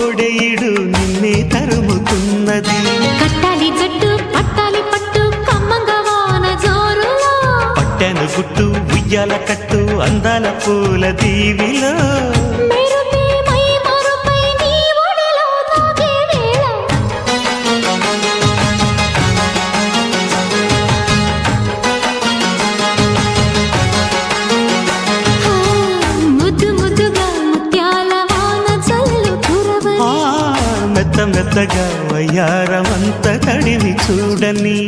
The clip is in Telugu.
కోడెయిడు నిన్నే తరుముతున్నది. కట్టాలి జట్టు పట్టాలి పట్టు కమ్మంగా వాన జోరులో, పట్టెను గుట్టు ఉయ్యాల కట్టు అందాల పూల దీవిలో. మెరుపే మై మరుపై నీ ఒడిలో తాగే వేళ, ముద్దు ముద్దుగా ముత్యాల వాన చల్లు కురవని, మెత్త మెత్తగా వయ్యారమంత తడివి చూడని.